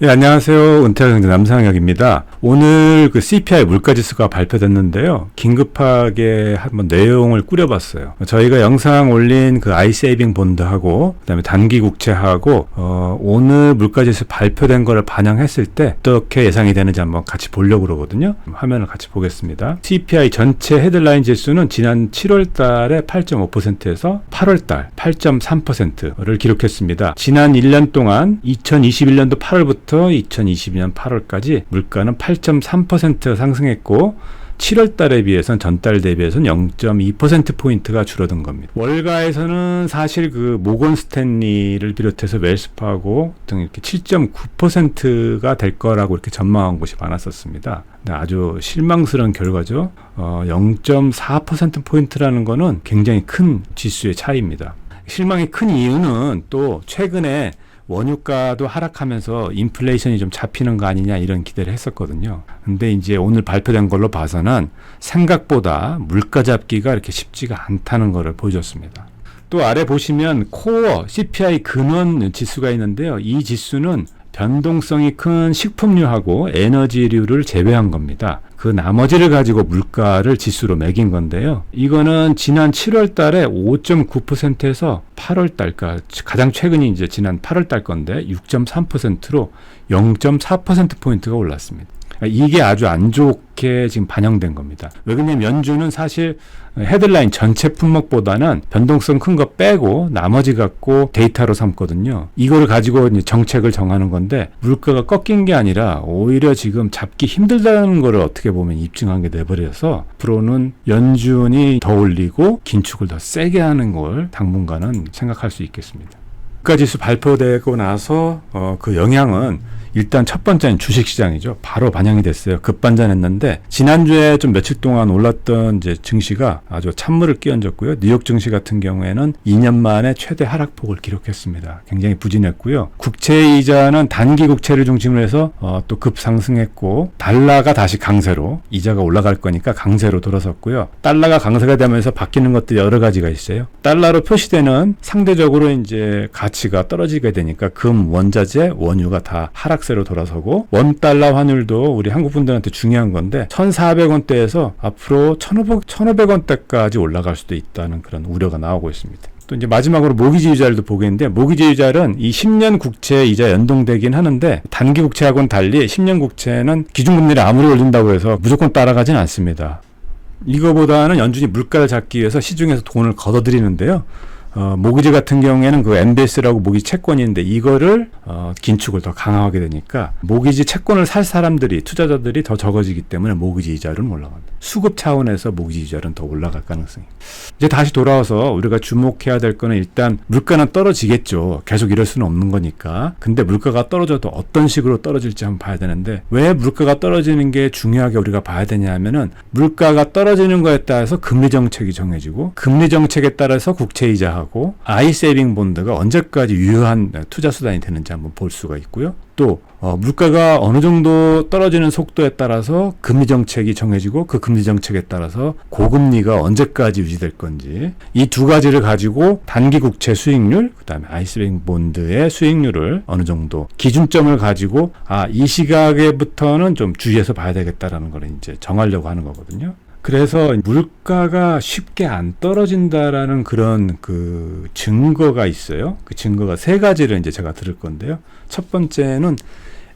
네, 안녕하세요. 은퇴한 경제 남상혁입니다. 오늘 그 CPI 물가지수가 발표됐는데요. 긴급하게 한번 내용을 꾸려봤어요. 저희가 영상 올린 그 아이세이빙 본드하고 그다음에 단기 국채하고 오늘 물가지수 발표된 거를 반영했을 때 어떻게 예상이 되는지 한번 같이 보려고 그러거든요. 화면을 같이 보겠습니다. CPI 전체 헤드라인 지수는 지난 7월 달에 8.5%에서 8월 달 8.3%를 기록했습니다. 지난 1년 동안 2021년도 8월부터 2022년 8월까지 물가는 8.3% 상승했고 7월 달에 비해서는 전달 대비해서는 0.2%포인트가 줄어든 겁니다. 월가에서는 사실 그 모건 스탠리를 비롯해서 웰스파고 등 이렇게 7.9%가 될 거라고 이렇게 전망한 곳이 많았었습니다. 아주 실망스러운 결과죠. 0.4%포인트라는 거는 굉장히 큰 지수의 차이입니다. 실망이 큰 이유는 또 최근에 원유가도 하락하면서 인플레이션이 좀 잡히는 거 아니냐 이런 기대를 했었거든요. 근데 이제 오늘 발표된 걸로 봐서는 생각보다 물가 잡기가 이렇게 쉽지가 않다는 것을 보여줬습니다. 또 아래 보시면 코어 CPI 근원 지수가 있는데요. 이 지수는 변동성이 큰 식품류하고 에너지류를 제외한 겁니다. 그 나머지를 가지고 물가를 지수로 매긴 건데요. 이거는 지난 7월 달에 5.9%에서 8월 달까지 가장 최근이 이제 지난 8월 달 건데 6.3%로 0.4%포인트가 올랐습니다. 이게 아주 안 좋게 지금 반영된 겁니다. 왜 그러냐면 연준은 사실 헤드라인 전체 품목보다는 변동성 큰 거 빼고 나머지 갖고 데이터로 삼거든요. 이걸 가지고 이제 정책을 정하는 건데 물가가 꺾인 게 아니라 오히려 지금 잡기 힘들다는 거를 어떻게 보면 입증한 게 돼버려서 앞으로는 연준이 더 올리고 긴축을 더 세게 하는 걸 당분간은 생각할 수 있겠습니다. 물가지수 발표되고 나서 그 영향은 일단 첫 번째는 주식시장이죠. 바로 반영이 됐어요. 급반전했는데 지난주에 좀 며칠 동안 올랐던 이제 증시가 아주 찬물을 끼얹었고요. 뉴욕 증시 같은 경우에는 2년 만에 최대 하락폭을 기록했습니다. 굉장히 부진했고요. 국채이자는 단기 국채를 중심으로 해서 또 급상승했고 달러가 다시 강세로 이자가 올라갈 거니까 강세로 돌아섰고요. 달러가 강세가 되면서 바뀌는 것들이 여러 가지가 있어요. 달러로 표시되는 상대적으로 이제 가치가 떨어지게 되니까 금, 원자재, 원유가 다 하락세로 돌아서고 원달러 환율도 우리 한국 분들한테 중요한 건데 1,400원대에서 앞으로 1,500원대까지 올라갈 수도 있다는 그런 우려가 나오고 있습니다. 또 이제 마지막으로 모기지 유자를 보겠는데 모기지 유자는 이 10년 국채 이자 연동되긴 하는데 단기 국채하고는 달리 10년 국채는 기준금리를 아무리 올린다고 해서 무조건 따라가진 않습니다. 이거보다는 연준이 물가를 잡기 위해서 시중에서 돈을 걷어들이는데요. 모기지 같은 경우에는 그 MBS라고 모기지 채권이 있는데 이거를 긴축을 더 강화하게 되니까 모기지 채권을 살 사람들이 투자자들이 더 적어지기 때문에 모기지 이자율은 올라간다. 수급 차원에서 모기지 이자율은 더 올라갈 가능성이. 이제 다시 돌아와서 우리가 주목해야 될 거는 일단 물가는 떨어지겠죠. 계속 이럴 수는 없는 거니까. 근데 물가가 떨어져도 어떤 식으로 떨어질지 한번 봐야 되는데 왜 물가가 떨어지는 게 중요하게 우리가 봐야 되냐 하면은 물가가 떨어지는 거에 따라서 금리 정책이 정해지고 금리 정책에 따라서 국채 이자하고 아이세이빙 본드가 언제까지 유효한 투자 수단이 되는지 한번 볼 수가 있고요. 또 물가가 어느 정도 떨어지는 속도에 따라서 금리 정책이 정해지고 그 금리 정책에 따라서 고금리가 언제까지 유지될 건지 이 두 가지를 가지고 단기 국채 수익률 그다음에 아이세이빙 본드의 수익률을 어느 정도 기준점을 가지고 이 시각에부터는 좀 주의해서 봐야 되겠다라는 걸 이제 정하려고 하는 거거든요. 그래서 물가가 쉽게 안 떨어진다라는 그런 그 증거가 있어요. 그 증거가 세 가지를 이제 제가 들을 건데요. 첫 번째는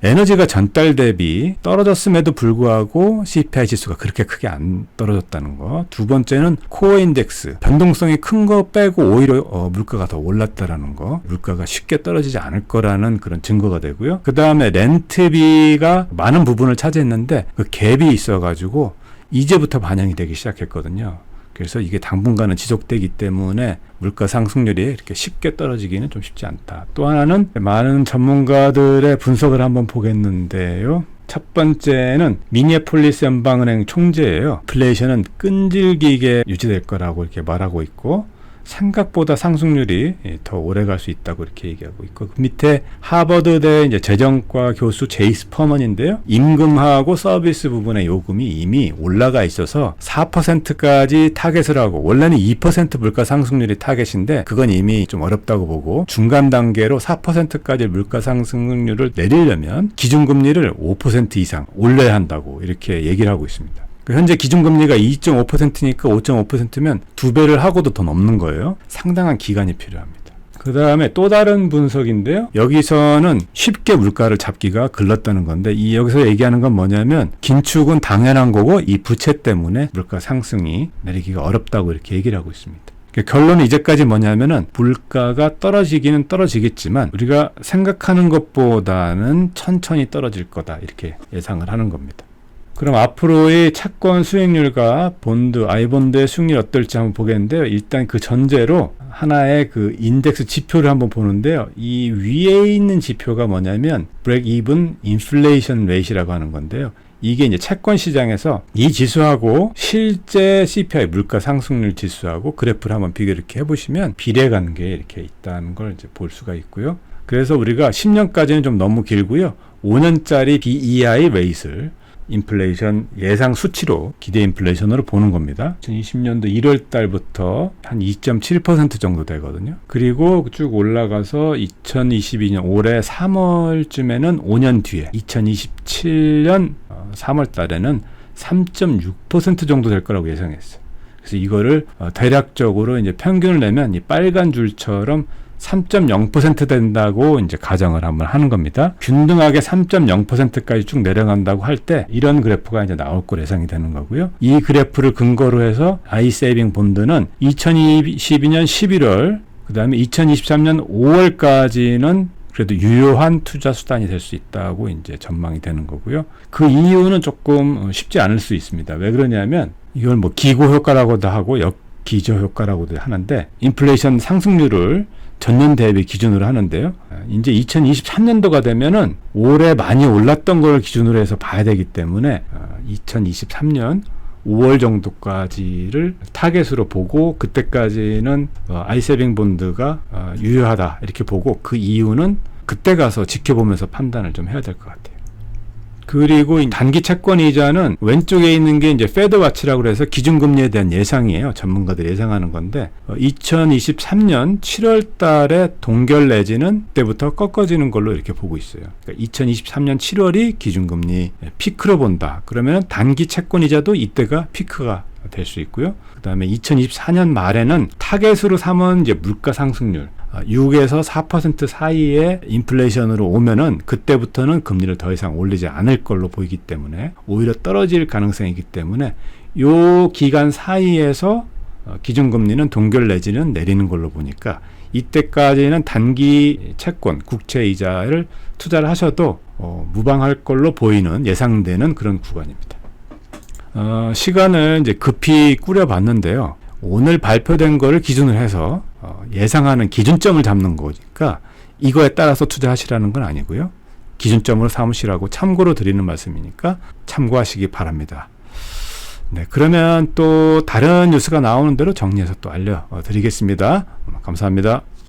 에너지가 전달 대비 떨어졌음에도 불구하고 CPI 지수가 그렇게 크게 안 떨어졌다는 거. 두 번째는 코어 인덱스, 변동성이 큰 거 빼고 오히려 물가가 더 올랐다라는 거. 물가가 쉽게 떨어지지 않을 거라는 그런 증거가 되고요. 그 다음에 렌트비가 많은 부분을 차지했는데 그 갭이 있어가지고 이제부터 반영이 되기 시작했거든요. 그래서 이게 당분간은 지속되기 때문에 물가 상승률이 이렇게 쉽게 떨어지기는 좀 쉽지 않다. 또 하나는 많은 전문가들의 분석을 한번 보겠는데요. 첫 번째는 미니애폴리스 연방은행 총재예요. 인플레이션은 끈질기게 유지될 거라고 이렇게 말하고 있고 생각보다 상승률이 더 오래 갈 수 있다고 이렇게 얘기하고 있고, 그 밑에 하버드대 이제 재정과 교수 제이스 퍼먼인데요. 임금하고 서비스 부분의 요금이 이미 올라가 있어서 4%까지 타겟을 하고, 원래는 2% 물가 상승률이 타겟인데 그건 이미 좀 어렵다고 보고, 중간 단계로 4%까지 물가 상승률을 내리려면 기준금리를 5% 이상 올려야 한다고 이렇게 얘기를 하고 있습니다. 현재 기준금리가 2.5%니까 5.5%면 2배를 하고도 더 넘는 거예요. 상당한 기간이 필요합니다. 그 다음에 또 다른 분석인데요. 여기서는 쉽게 물가를 잡기가 글렀다는 건데, 여기서 얘기하는 건 뭐냐면 긴축은 당연한 거고 이 부채 때문에 물가 상승이 내리기가 어렵다고 이렇게 얘기를 하고 있습니다. 결론은 이제까지 뭐냐면은 물가가 떨어지기는 떨어지겠지만 우리가 생각하는 것보다는 천천히 떨어질 거다 이렇게 예상을 하는 겁니다. 그럼 앞으로의 채권 수익률과 본드, 아이본드의 수익률이 어떨지 한번 보겠는데요. 일단 그 전제로 하나의 그 인덱스 지표를 한번 보는데요. 이 위에 있는 지표가 뭐냐면 Break-even Inflation Rate이라고 하는 건데요. 이게 이제 채권 시장에서 이 지수하고 실제 CPI 물가 상승률 지수하고 그래프를 한번 비교 이렇게 해보시면 비례관계 이렇게 있다는 걸 이제 볼 수가 있고요. 그래서 우리가 10년까지는 좀 너무 길고요. 5년짜리 BEI 레이트를 인플레이션 예상 수치로 기대 인플레이션으로 보는 겁니다. 2020년도 1월 달부터 한 2.7% 정도 되거든요. 그리고 쭉 올라가서 2022년 올해 3월쯤에는 5년 뒤에 2027년 3월 달에는 3.6% 정도 될 거라고 예상했어요. 그래서 이거를 대략적으로 이제 평균을 내면 이 빨간 줄처럼 3.0% 된다고 이제 가정을 한번 하는 겁니다. 균등하게 3.0%까지 쭉 내려간다고 할 때 이런 그래프가 이제 나올 걸 예상이 되는 거고요. 이 그래프를 근거로 해서 아이세이빙 본드는 2022년 11월, 그 다음에 2023년 5월까지는 그래도 유효한 투자 수단이 될 수 있다고 이제 전망이 되는 거고요. 그 이유는 조금 쉽지 않을 수 있습니다. 왜 그러냐면 이걸 뭐 기고 효과라고도 하고 역기저 효과라고도 하는데, 인플레이션 상승률을 전년 대비 기준으로 하는데요. 이제 2023년도가 되면은 올해 많이 올랐던 걸 기준으로 해서 봐야 되기 때문에 2023년 5월 정도까지를 타겟으로 보고, 그때까지는 아이세이빙 본드가 유효하다 이렇게 보고, 그 이유는 그때 가서 지켜보면서 판단을 좀 해야 될 것 같아요. 그리고 단기 채권 이자는 왼쪽에 있는 게 이제 페드 와치라고 해서 기준금리에 대한 예상이에요. 전문가들이 예상하는 건데 2023년 7월 달에 동결 내지는 그때부터 꺾어지는 걸로 이렇게 보고 있어요. 그러니까 2023년 7월이 기준금리 피크로 본다. 그러면 단기 채권 이자도 이때가 피크가 될 수 있고요. 그다음에 2024년 말에는 타겟으로 삼은 이제 물가 상승률 6에서 4% 사이의 인플레이션으로 오면은 그때부터는 금리를 더 이상 올리지 않을 걸로 보이기 때문에 오히려 떨어질 가능성이기 때문에 요 기간 사이에서 기준금리는 동결 내지는 내리는 걸로 보니까 이때까지는 단기 채권, 국채 이자를 투자를 하셔도 무방할 걸로 보이는, 예상되는 그런 구간입니다. 시간을 이제 급히 꾸려봤는데요. 오늘 발표된 거를 기준으로 해서 예상하는 기준점을 잡는 거니까 이거에 따라서 투자하시라는 건 아니고요. 기준점으로 삼으시라고 참고로 드리는 말씀이니까 참고하시기 바랍니다. 네, 그러면 또 다른 뉴스가 나오는 대로 정리해서 또 알려드리겠습니다. 감사합니다.